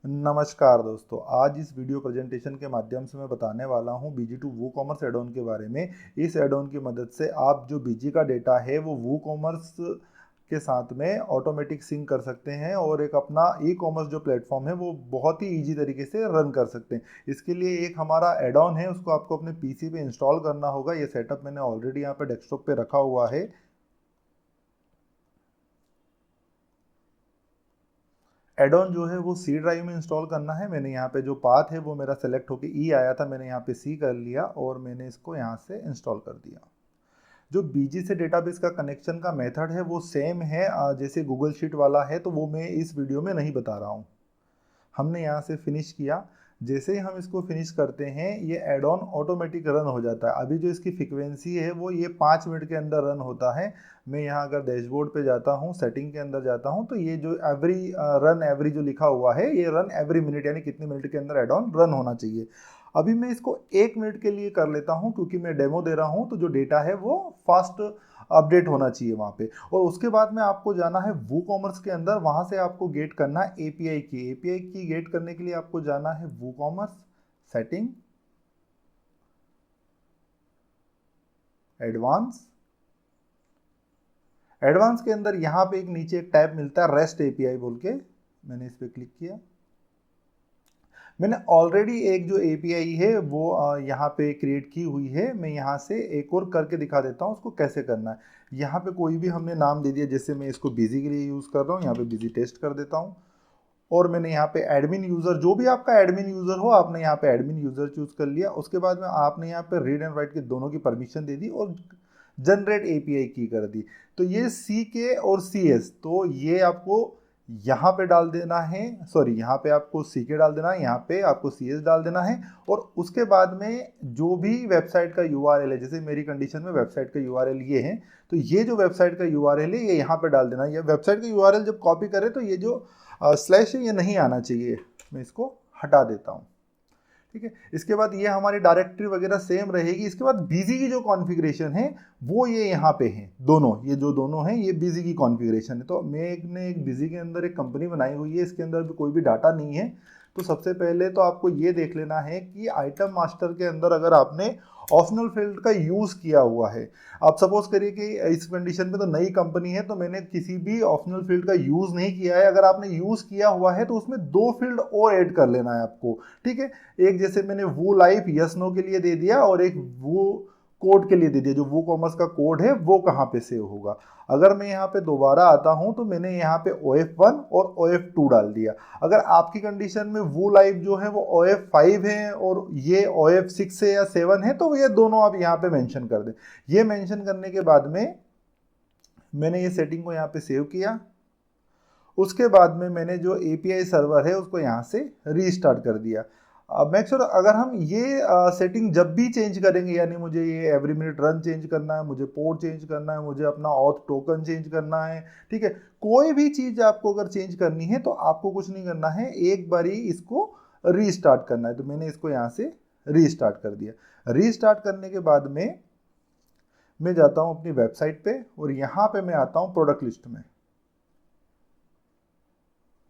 नमस्कार दोस्तों, आज इस वीडियो प्रेजेंटेशन के माध्यम से मैं बताने वाला हूं BG2 वूकॉमर्स एड ऑन के बारे में। इस एड ऑन की मदद से आप जो BG का डेटा है वो वूकॉमर्स के साथ में ऑटोमेटिक सिंक कर सकते हैं और एक अपना ई कॉमर्स जो प्लेटफॉर्म है वो बहुत ही ईजी तरीके से रन कर सकते हैं। इसके लिए एक हमारा एड ऑन है, उसको आपको अपने पीसी पे इंस्टॉल करना होगा। ये सेटअप मैंने ऑलरेडी यहाँ पे डेस्कटॉप पे रखा हुआ है। एड ऑन जो है वो सी ड्राइव में इंस्टॉल करना है। मैंने यहाँ पे जो पाथ है वो मेरा सेलेक्ट होके ई आया था, मैंने यहाँ पे सी कर लिया और मैंने इसको यहाँ से इंस्टॉल कर दिया। जो बीजी से डेटाबेस का कनेक्शन का मेथड है वो सेम है जैसे गूगल शीट वाला है, तो वो मैं इस वीडियो में नहीं बता रहा हूँ। हमने यहाँ से फिनिश किया। जैसे ही हम इसको फिनिश करते हैं ये एड ऑन ऑटोमेटिक रन हो जाता है। अभी जो इसकी फ्रिक्वेंसी है वो ये 5 मिनट के अंदर रन होता है। मैं यहाँ अगर डैशबोर्ड पे जाता हूँ, सेटिंग के अंदर जाता हूँ, तो ये जो रन एवरी जो लिखा हुआ है ये रन एवरी मिनट यानी कितने मिनट के अंदर एड ऑन रन होना चाहिए। अभी मैं इसको 1 मिनट के लिए कर लेता हूँ क्योंकि मैं डेमो दे रहा हूँ, तो जो डेटा है वो फास्ट अपडेट होना चाहिए वहाँ पे। और उसके बाद में आपको जाना है वो कॉमर्स के अंदर, वहाँ से आपको गेट करना है एपीआई की गेट करने के लिए आपको जाना है वो कॉमर्स सेटिंग, एडवांस। एडवांस के अंदर यहाँ पे एक नीचे एक टैब मिलता है रेस्ट एपीआई बोल के, मैंने इस पर क्लिक किया। मैंने ऑलरेडी एक जो एपीआई है वो यहाँ पे क्रिएट की हुई है। मैं यहाँ से एक और करके दिखा देता हूँ उसको कैसे करना है। यहाँ पे कोई भी हमने नाम दे दिया, जैसे मैं इसको बिजी के लिए यूज़ कर रहा हूँ, यहाँ पे बिजी टेस्ट कर देता हूँ। और मैंने यहाँ पे एडमिन यूज़र, जो भी आपका एडमिन यूज़र हो, आपने यहाँ पे एडमिन यूज़र चूज़ कर लिया। उसके बाद में आपने यहाँ पे रीड एंड राइट के दोनों की परमिशन दे दी और जनरेट एपीआई की कर दी। तो ये सी के और सी एस, तो ये आपको यहाँ पे डाल देना है, सॉरी यहाँ पे आपको सी के डाल देना है, यहाँ पे आपको सी एस डाल देना है। और उसके बाद में जो भी वेबसाइट का यूआरएल है, जैसे मेरी कंडीशन में वेबसाइट का यूआरएल ये है, तो ये जो वेबसाइट का यूआरएल है ये यहाँ पे डाल देना है। ये वेबसाइट का यूआरएल जब कॉपी करें तो ये जो स्लैश है ये नहीं आना चाहिए, मैं इसको हटा देता हूँ। ठीक है, इसके बाद ये हमारी डायरेक्टरी वगैरह सेम रहेगी। इसके बाद बीजी की जो कॉन्फ़िगरेशन है वो ये यहाँ पे है, दोनों ये जो दोनों हैं ये बीजी की कॉन्फ़िगरेशन है। तो मैंने एक बीजी के अंदर एक कंपनी बनाई हुई है, इसके अंदर भी कोई भी डाटा नहीं है। तो सबसे पहले तो आपको ये देख लेना है कि आइटम मास्टर के अंदर अगर आपने ऑप्शनल फील्ड का यूज़ किया हुआ है, आप सपोज करिए कि इस कंडीशन में तो नई कंपनी है तो मैंने किसी भी ऑप्शनल फील्ड का यूज़ नहीं किया है। अगर आपने यूज़ किया हुआ है तो उसमें 2 फील्ड और ऐड कर लेना है आपको। ठीक है, एक जैसे मैंने वो लाइफ यस नो के लिए दे दिया और एक वो कोड के लिए दे दिया, जो वो कॉमर्स का कोड है वो कहाँ पे सेव होगा। अगर मैं यहाँ पे दोबारा आता हूँ तो मैंने यहाँ पे OF1 और OF2 डाल दिया। अगर आपकी कंडीशन में वो लाइफ जो है वो OF5 है और ये OF6 है या 7 है तो ये दोनों आप यहाँ पे मेंशन कर दें। ये मेंशन करने के बाद में मैंने ये सेटिंग को यहाँ पे सेव किया। उसके बाद में मैंने जो एपीआई सर्वर है उसको यहाँ से रीस्टार्ट कर दिया। मेक श्योर अगर हम ये सेटिंग जब भी चेंज करेंगे, यानी मुझे ये एवरी मिनट रन चेंज करना है, मुझे पोर्ट चेंज करना है, मुझे अपना ऑथ टोकन चेंज करना है, ठीक है, कोई भी चीज़ आपको अगर चेंज करनी है तो आपको कुछ नहीं करना है, एक बार ही इसको रीस्टार्ट करना है। तो मैंने इसको यहाँ से रीस्टार्ट कर दिया। रीस्टार्ट करने के बाद में मैं जाता हूँ अपनी वेबसाइट पे और यहाँ पे मैं आता हूँ प्रोडक्ट लिस्ट में।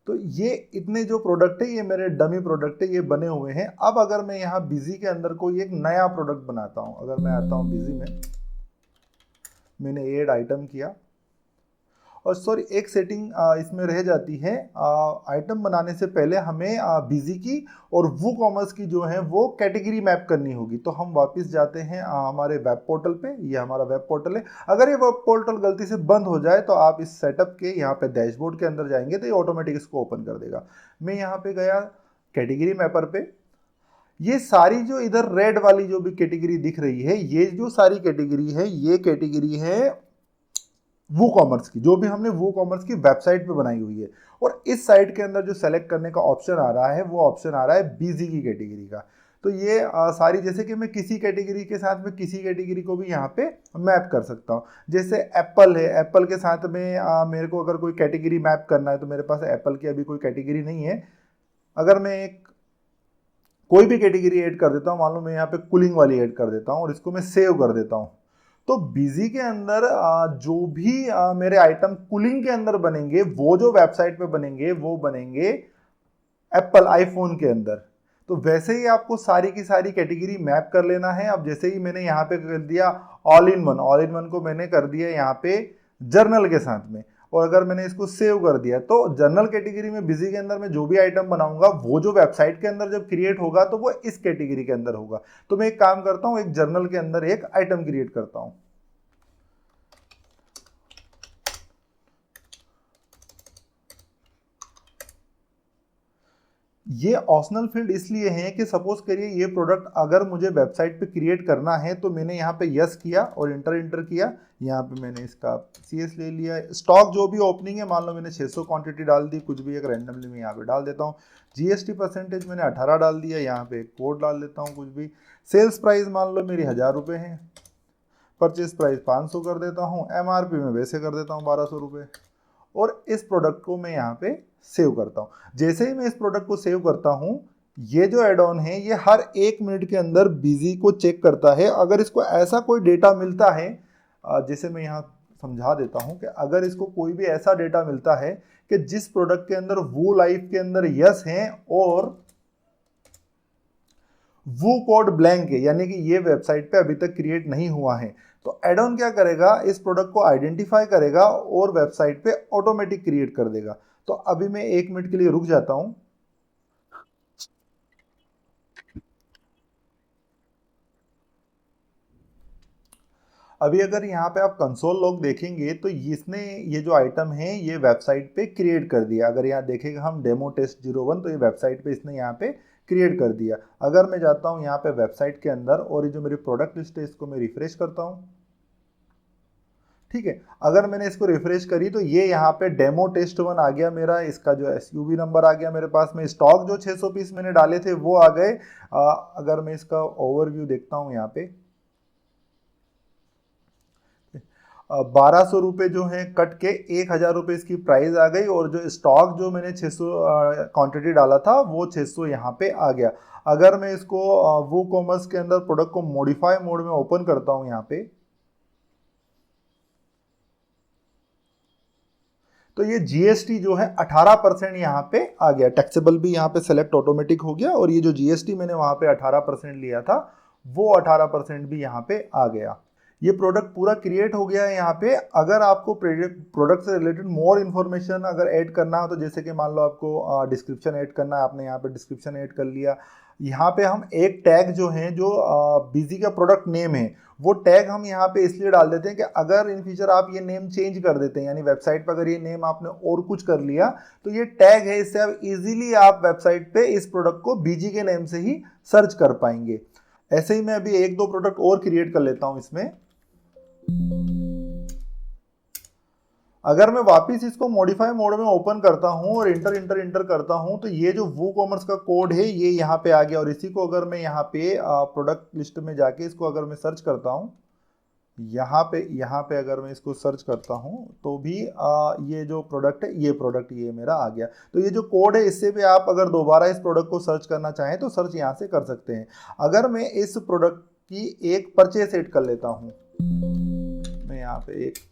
तो ये इतने जो प्रोडक्ट है ये मेरे डमी प्रोडक्ट है, ये बने हुए हैं। अब अगर मैं यहाँ बिजी के अंदर कोई एक नया प्रोडक्ट बनाता हूँ, अगर मैं आता हूँ बिजी में, मैंने ऐड आइटम किया और सॉरी एक सेटिंग इसमें रह जाती है, आइटम बनाने से पहले हमें बिजी की और वो कॉमर्स की जो है वो कैटेगरी मैप करनी होगी। तो हम वापस जाते हैं हमारे वेब पोर्टल पे, ये हमारा वेब पोर्टल है। अगर ये वेब पोर्टल गलती से बंद हो जाए तो आप इस सेटअप के यहाँ पे डैशबोर्ड के अंदर जाएंगे तो ये ऑटोमेटिक इसको ओपन कर देगा। मैं यहाँ पे गया कैटेगरी मैपर पे, ये सारी जो इधर रेड वाली जो भी कैटेगरी दिख रही है, ये जो सारी कैटेगरी है ये कैटेगरी है वो कॉमर्स की, जो भी हमने वो कॉमर्स की वेबसाइट पे बनाई हुई है। और इस साइट के अंदर जो सेलेक्ट करने का ऑप्शन आ रहा है वो ऑप्शन आ रहा है बीजी की कैटेगरी का। तो ये सारी, जैसे कि मैं किसी कैटेगरी के साथ में किसी कैटेगरी को भी यहाँ पे मैप कर सकता हूँ। जैसे एप्पल है, एप्पल के साथ में मेरे को अगर कोई कैटेगरी मैप करना है तो मेरे पास एप्पल की अभी कोई कैटेगरी नहीं है। अगर मैं एक कोई भी कैटेगरी ऐड कर देता हूँ, मान लो मैं यहाँ पे कूलिंग वाली ऐड कर देता हूँ और इसको मैं सेव कर देता हूँ, तो बिजी के अंदर जो भी मेरे आइटम कूलिंग के अंदर बनेंगे वो जो वेबसाइट पे बनेंगे वो बनेंगे एप्पल आईफोन के अंदर। तो वैसे ही आपको सारी की सारी कैटेगरी मैप कर लेना है। अब जैसे ही मैंने यहाँ पे कर दिया ऑल इन वन को मैंने कर दिया यहाँ पे जर्नल के साथ में, और अगर मैंने इसको सेव कर दिया तो जर्नल कैटेगरी में बिजी के अंदर मैं जो भी आइटम बनाऊंगा वो जो वेबसाइट के अंदर जब क्रिएट होगा तो वो इस कैटेगरी के अंदर होगा। तो मैं एक काम करता हूँ, एक जर्नल के अंदर एक आइटम क्रिएट करता हूँ। ये ऑप्शनल फील्ड इसलिए हैं कि सपोज करिए ये प्रोडक्ट अगर मुझे वेबसाइट पे क्रिएट करना है तो मैंने यहाँ पे यस किया और इंटर किया। यहाँ पे मैंने इसका CS ले लिया। स्टॉक जो भी ओपनिंग है, मान लो मैंने 600 क्वांटिटी डाल दी, कुछ भी एक रैंडमली मैं यहाँ पे डाल देता हूँ। GST परसेंटेज मैंने 18 डाल दिया, यहाँ पे एक कोड डाल देता हूँ कुछ भी। सेल्स प्राइस मान लो मेरी 1000 रुपये है, परचेज प्राइस 500 कर देता हूँ, MRP में वैसे कर देता हूँ 1200 रुपये, और इस प्रोडक्ट को मैं यहाँ पे सेव करता हूँ। जैसे ही मैं इस प्रोडक्ट को सेव करता हूँ, ये जो एड ऑन है ये हर 1 मिनट के अंदर बिजी को चेक करता है। अगर इसको ऐसा कोई डेटा मिलता है, जैसे मैं यहाँ समझा देता हूँ कि अगर इसको कोई भी ऐसा डेटा मिलता है कि जिस प्रोडक्ट के अंदर वो लाइफ के अंदर यस है और वो कोड ब्लैंक है, यानी कि ये वेबसाइट पे अभी तक क्रिएट नहीं हुआ है, तो एड ऑन क्या करेगा, इस प्रोडक्ट को आइडेंटिफाई करेगा और वेबसाइट पे ऑटोमेटिक क्रिएट कर देगा। तो अभी मैं 1 मिनट के लिए रुक जाता हूं। अभी अगर यहाँ पे आप कंसोल लॉग देखेंगे तो इसने ये जो आइटम है ये वेबसाइट पे क्रिएट कर दिया। अगर यहाँ देखेगा हम डेमो टेस्ट 01, तो ये वेबसाइट पे इसने यहाँ पे क्रिएट कर दिया। अगर मैं जाता हूँ यहाँ पे वेबसाइट के अंदर और ये जो मेरी प्रोडक्ट लिस्ट है इसको मैं रिफ्रेश करता हूँ, ठीक है। अगर मैंने इसको रिफ्रेश करी तो ये यहाँ पे डेमो टेस्ट 1 आ गया मेरा, इसका जो SUV नंबर आ गया मेरे पास में, स्टॉक जो 600 पीस मैंने डाले थे वो आ गए। अगर मैं इसका ओवरव्यू देखता हूँ यहाँ पे 1200 रुपये जो है कट के 1000 रुपये इसकी प्राइस आ गई, और जो स्टॉक जो मैंने 600 क्वांटिटी डाला था वो 600 यहाँ पे आ गया। अगर मैं इसको वो कॉमर्स के अंदर प्रोडक्ट को मॉडिफाई मोड में ओपन करता हूँ यहाँ पे, तो ये GST जो है 18% यहाँ पे आ गया। टैक्सेबल भी यहाँ पे सेलेक्ट ऑटोमेटिक हो गया, और ये जो GST मैंने वहाँ पे 18% लिया था वो 18% भी यहाँ पे आ गया। ये प्रोडक्ट पूरा क्रिएट हो गया है यहाँ पे। अगर आपको प्रोडक्ट से रिलेटेड मोर इन्फॉर्मेशन अगर ऐड करना हो, तो जैसे कि मान लो आपको डिस्क्रिप्शन ऐड करना है, आपने यहाँ पे डिस्क्रिप्शन ऐड कर लिया। यहाँ पे हम एक टैग जो है जो बिजी का प्रोडक्ट नेम है वो टैग हम यहाँ पे इसलिए डाल देते हैं कि अगर इन फ्यूचर आप ये नेम चेंज कर देते हैं, यानी वेबसाइट पर अगर ये नेम आपने और कुछ कर लिया तो ये टैग है, इससे आप इजीली आप वेबसाइट पे इस प्रोडक्ट को बीजी के नेम से ही सर्च कर पाएंगे। ऐसे ही मैं अभी 1-2 प्रोडक्ट और क्रिएट कर लेता हूं इसमें। अगर मैं वापस इसको मॉडिफाई मोड में ओपन करता हूं और इंटर करता हूं, तो ये जो वो कॉमर्स का कोड है ये यहाँ पे आ गया, और इसी को अगर मैं यहाँ पे प्रोडक्ट लिस्ट में जाके इसको अगर मैं सर्च करता हूं, यहाँ पे अगर मैं इसको सर्च करता हूं तो भी ये जो प्रोडक्ट है ये मेरा आ गया। तो ये जो कोड है इससे भी आप अगर दोबारा इस प्रोडक्ट को सर्च करना चाहें तो सर्च यहाँ से कर सकते हैं। अगर मैं इस प्रोडक्ट की एक परचेस ऐड कर लेता हूँ, मैं यहाँ पे एक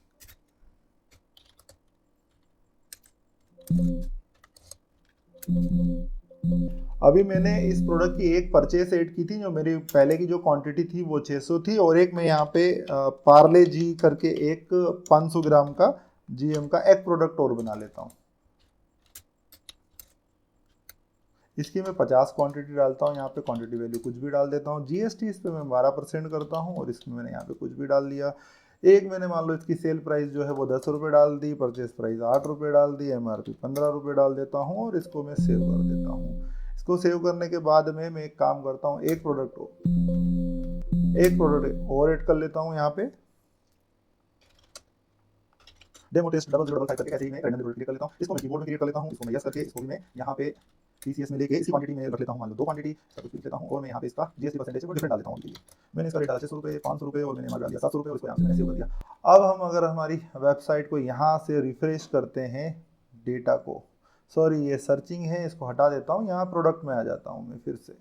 अभी मैंने इस प्रोडक्ट की एक परचेस ऐड की थी, जो मेरी पहले की जो क्वांटिटी थी वो 600 थी, और एक मैं यहाँ पे पार्ले जी करके एक 500 ग्राम का GM का एक प्रोडक्ट और बना लेता हूँ। इसकी मैं 50 क्वांटिटी डालता हूँ, यहाँ पे क्वांटिटी वैल्यू कुछ भी डाल देता हूँ। GST इस पर मैं 12% करता हूँ, और इसमें मैंने यहाँ पे कुछ भी डाल दिया। एक मैंने मान लो इसकी सेल प्राइस जो है वो 10 रुपये डाल दी, परचेस प्राइस 8 रुपये डाल दी, MRP 15 रुपये डाल देता हूँ, और इसको मैं सेव कर देता हूँ। इसको सेव करने के बाद में मैं एक काम करता हूँ, एक प्रोडक्ट और ऐड कर लेता हूँ यहाँ पे। डेमो टेस्ट 0055 करके ऐसे ही मैं रैंडमली क्लिक कर लेता हूँ। इसको मैं कीबोर्ड में क्रिएट कर लेता हूँ, इसको मैं यस करके इसको भी मैं यहाँ पे TCS में लेके इसी क्वांटिटी में रख लेता हूँ, मान लो 2 क्वांटिटी सब कुछ लिख लेता हूँ, और मैं यहाँ पे इसका GST परसेंटेज को डिफरेंट डाल देता हूँ। मैंने इसका रेट डाला 600 रुपये, 500 रुपये, और मैंने डाल दिया 700 रुपये, और इसको यहाँ से मैंने सेव कर दिया। अब हम अगर हमारी वेबसाइट को यहाँ से रिफ्रेश करते हैं डेटा को, सॉरी ये सर्चिंग है, इसको हटा देता हूँ, यहाँ प्रोडक्ट में आ जाता हूँ मैं फिर से।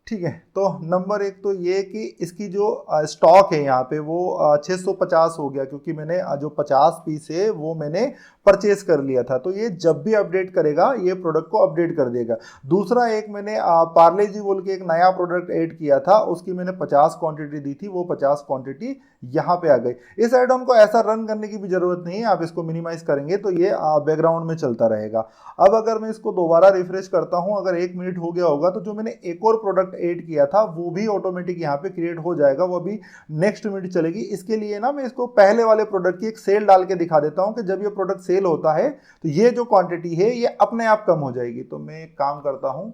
ठीक है, तो नंबर एक तो ये कि इसकी जो स्टॉक है यहाँ पे वो 650 हो गया, क्योंकि मैंने जो 50 पीस है वो मैंने परचेज कर लिया था, तो ये जब भी अपडेट करेगा ये प्रोडक्ट को अपडेट कर देगा। दूसरा एक मैंने पार्ले जी बोल के एक नया प्रोडक्ट ऐड किया था, उसकी मैंने 50 क्वांटिटी दी थी, वो 50 क्वांटिटी यहाँ पे आ गई। इस ऐड ऑन को ऐसा रन करने की भी जरूरत नहीं है, आप इसको मिनिमाइज करेंगे तो ये बैकग्राउंड में चलता रहेगा। अब अगर मैं इसको दोबारा रिफ्रेश करता हूं, अगर 1 मिनट हो गया होगा, तो जो मैंने एक और प्रोडक्ट ऐड किया था वो भी ऑटोमेटिक यहाँ पे क्रिएट हो जाएगा, वो भी नेक्स्ट मिनट चलेगी। इसके लिए ना मैं इसको पहले वाले प्रोडक्ट की एक सेल डाल के दिखा देता हूं कि जब ये प्रोडक्ट सेल होता है तो ये जो क्वांटिटी है ये अपने आप कम हो जाएगी। तो मैं एक काम करता हूं,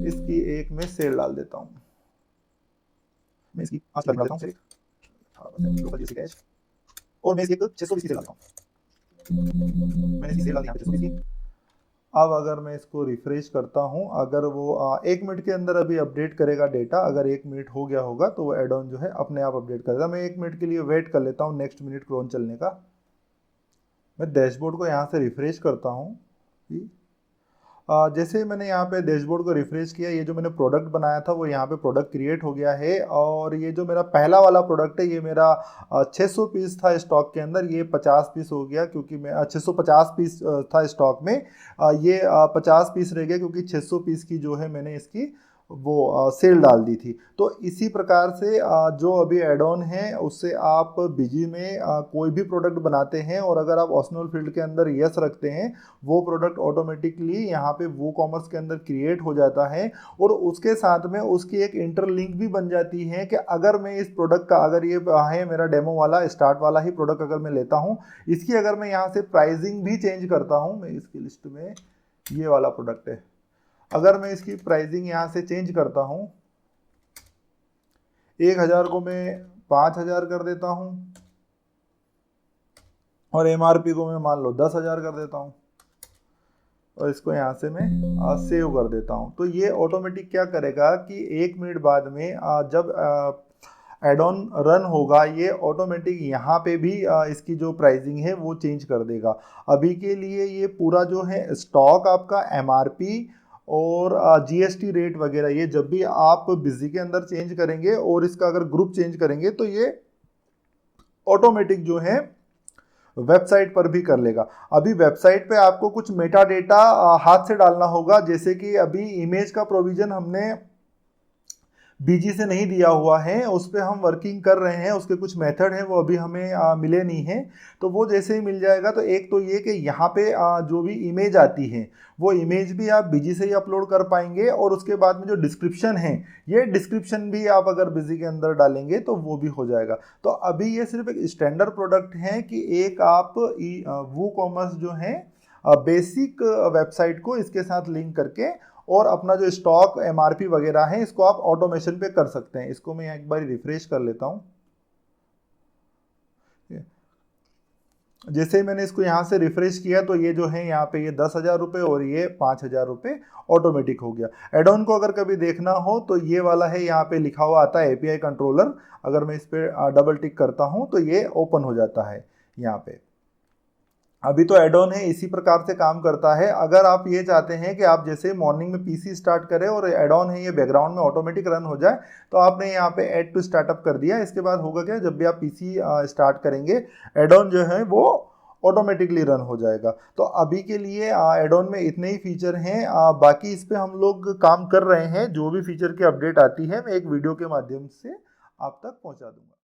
इसकी एक में सेल डाल देता हूं, मैं इसकी 5 डाल देता हूं सिर्फ, और मैं इसकी 620 की सेल डालता हूं, मैंने इसकी सेल डाली यहाँ पे 620 की। अब अगर मैं इसको रिफ्रेश करता हूं, अगर वो 1 मिनट के अंदर अभी अपडेट करेगा डेटा, अगर 1 मिनट हो गया होगा तो वो एड ऑन जो है अपने आप अपडेट करेगा। मैं 1 मिनट के लिए वेट कर लेता हूं नेक्स्ट मिनट क्रोन चलने का। मैं डैशबोर्ड को यहाँ से रिफ्रेश करता हूँ। जैसे ही मैंने यहाँ पे डैशबोर्ड को रिफ्रेश किया, ये जो मैंने प्रोडक्ट बनाया था वो यहाँ पे प्रोडक्ट क्रिएट हो गया है, और ये जो मेरा पहला वाला प्रोडक्ट है ये मेरा 600 पीस था स्टॉक के अंदर, ये 50 पीस हो गया, क्योंकि मैं 650 पीस था स्टॉक में, ये 50 पीस रह गया क्योंकि 600 पीस की जो है मैंने इसकी वो सेल डाल दी थी। तो इसी प्रकार से जो अभी एड ऑन है उससे आप बिजी में कोई भी प्रोडक्ट बनाते हैं, और अगर आप ऑप्शनल फील्ड के अंदर यस रखते हैं, वो प्रोडक्ट ऑटोमेटिकली यहाँ पे वो कॉमर्स के अंदर क्रिएट हो जाता है। और उसके साथ में उसकी एक इंटरलिंक भी बन जाती है कि अगर मैं इस प्रोडक्ट का, अगर ये है मेरा डेमो वाला स्टार्ट वाला ही प्रोडक्ट अगर मैं लेता हूँ, इसकी अगर मैं यहाँ से प्राइसिंग भी चेंज करता हूँ, मैं इसकी लिस्ट में ये वाला प्रोडक्ट है, अगर मैं इसकी प्राइसिंग यहां से चेंज करता हूं, 1000 को मैं 5000 कर देता हूं, और एमआरपी को मैं मान लो 10,000 कर देता हूं, और इसको यहां से मैं सेव कर देता हूं, तो ये ऑटोमेटिक क्या करेगा कि 1 मिनट बाद में जब एड ऑन रन होगा, ये ऑटोमेटिक यहाँ पे भी इसकी जो प्राइसिंग है वो चेंज कर देगा। अभी के लिए ये पूरा जो है स्टॉक आपका एमआरपी और जीएसटी रेट वगैरह, ये जब भी आप बिजी के अंदर चेंज करेंगे और इसका अगर ग्रुप चेंज करेंगे तो ये ऑटोमेटिक जो है वेबसाइट पर भी कर लेगा। अभी वेबसाइट पे आपको कुछ मेटा डेटा हाथ से डालना होगा, जैसे कि अभी इमेज का प्रोविजन हमने बीजी से नहीं दिया हुआ है, उस पर हम वर्किंग कर रहे हैं, उसके कुछ मेथड हैं वो अभी हमें मिले नहीं हैं, तो वो जैसे ही मिल जाएगा तो एक तो ये कि यहाँ पे जो भी इमेज आती है वो इमेज भी आप बीजी से ही अपलोड कर पाएंगे, और उसके बाद में जो डिस्क्रिप्शन है, ये डिस्क्रिप्शन भी आप अगर बीजी के अंदर डालेंगे तो वो भी हो जाएगा। तो अभी ये सिर्फ एक स्टैंडर्ड प्रोडक्ट है कि एक आप वो कॉमर्स जो है बेसिक वेबसाइट को इसके साथ लिंक करके और अपना जो स्टॉक एमआरपी वगैरह है इसको आप ऑटोमेशन पे कर सकते हैं। इसको मैं एक बार रिफ्रेश कर लेता हूं। जैसे ही मैंने इसको यहाँ से रिफ्रेश किया तो ये जो है यहाँ पे ये 10,000 रुपये और ये 5,000 रुपये ऑटोमेटिक हो गया। एड ऑन को अगर कभी देखना हो तो ये वाला है, यहाँ पे लिखा हुआ आता है एपीआई कंट्रोलर, अगर मैं इस पर डबल टिक करता हूँ तो ये ओपन हो जाता है यहाँ पे। अभी तो एड ऑन है, इसी प्रकार से काम करता है। अगर आप ये चाहते हैं कि आप जैसे मॉर्निंग में पीसी स्टार्ट करें और एड ऑन है ये बैकग्राउंड में ऑटोमेटिक रन हो जाए, तो आपने यहाँ पे ऐड टू स्टार्टअप कर दिया। इसके बाद होगा क्या, जब भी आप पीसी स्टार्ट करेंगे एड ऑन जो है वो ऑटोमेटिकली रन हो जाएगा। तो अभी के लिए एड ऑन में इतने ही फीचर हैं, बाकी इस पर हम लोग काम कर रहे हैं। जो भी फीचर की अपडेट आती है मैं एक वीडियो के माध्यम से आप तक पहुँचा दूंगा।